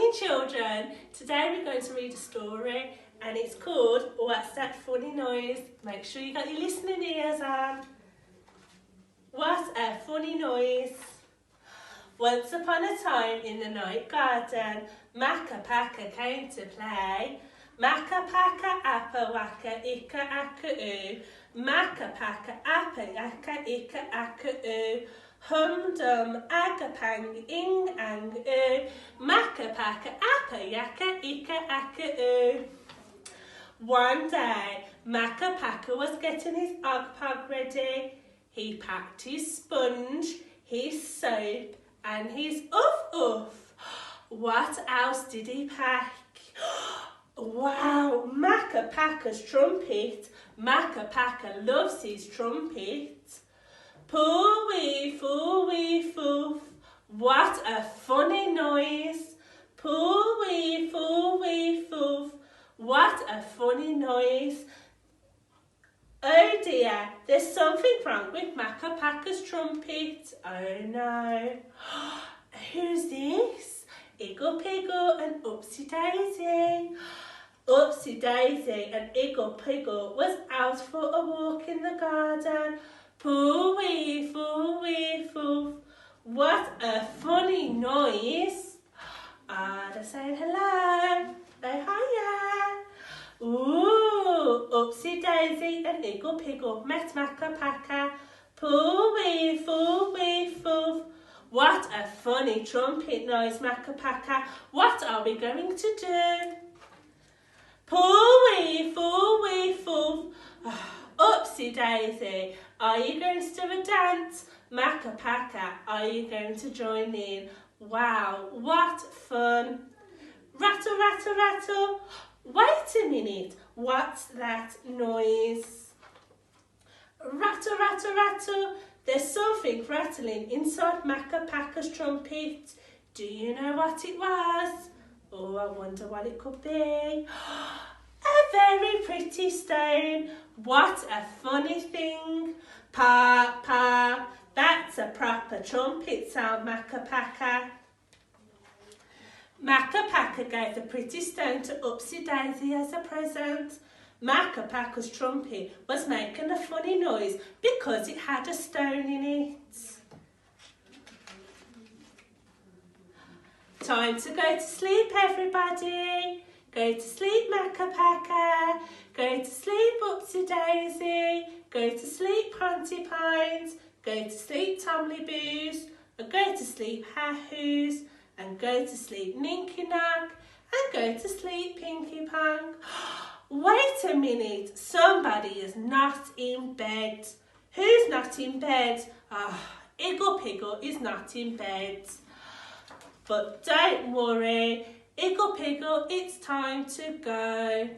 morning, children. Today we're going to read a story and it's called What's That Funny Noise? Make sure you got your listening ears on. What a funny noise. Once upon a time in the night garden, Makka Pakka came to play. Makka Pakka, appa waka, ika akka oo. Makka Pakka, appa yaka, ika akka oo. Hum dum, agapang, ing ang oo. Makka Pakka, appa yaka, ika akka oo. One day, Makka Pakka was getting his ogpog ready. He packed his sponge, his soap, and his oof. What else did he pack? Wow, Makka Pakka's trumpet. Makka Pakka loves his trumpet. Poo-wee, foo-wee, foof. What a funny noise. Poo-wee, foo-wee, foof. What a funny noise. Oh dear, there's something wrong with Makka Pakka's trumpet. Oh no. Who's this? Iggle Piggle and Upsy Daisy. Upsy Daisy and Iggle Piggle was out for a walk in the garden. Poo-wee, foo-wee, foof. What a funny noise. They're saying hello. Oh, hiya. Ooh, Upsy Daisy and Iggle Piggle met Makka Pakka. Poo-wee, foo-wee, foof. What a funny trumpet noise, Makka Pakka. What are we going to do? Poo-wee, foo-wee, foof. Upsy Daisy, are you going to do a dance? Makka Pakka, are you going to join in? Wow, what fun. Rattle, rattle, rattle. Wait a minute, what's that noise? Rattle, rattle, rattle. There's something rattling inside Makka Pakka's trumpet. Do you know what it was? Oh, I wonder what it could be. A very pretty stone. What a funny thing. Pop, pop. That's a proper trumpet sound, Makka Pakka. Makka Pakka gave the pretty stone to Upsy Daisy as a present. Makka Pakka's trumpet was making a funny noise because it had a stone in it. Time to go to sleep, everybody. Go to sleep, Makka Pakka. Go to sleep, Upsy Daisy. Go to sleep, Pontypines. Go to sleep, Tomly Boos. Or go to sleep, Hahoos. And go to sleep, Ninky Nonk. And go to sleep, Pinky Ponk. Wait a minute, somebody is not in bed. Who's not in bed? Iggle Piggle is not in bed. But don't worry, Iggle Piggle, it's time to go.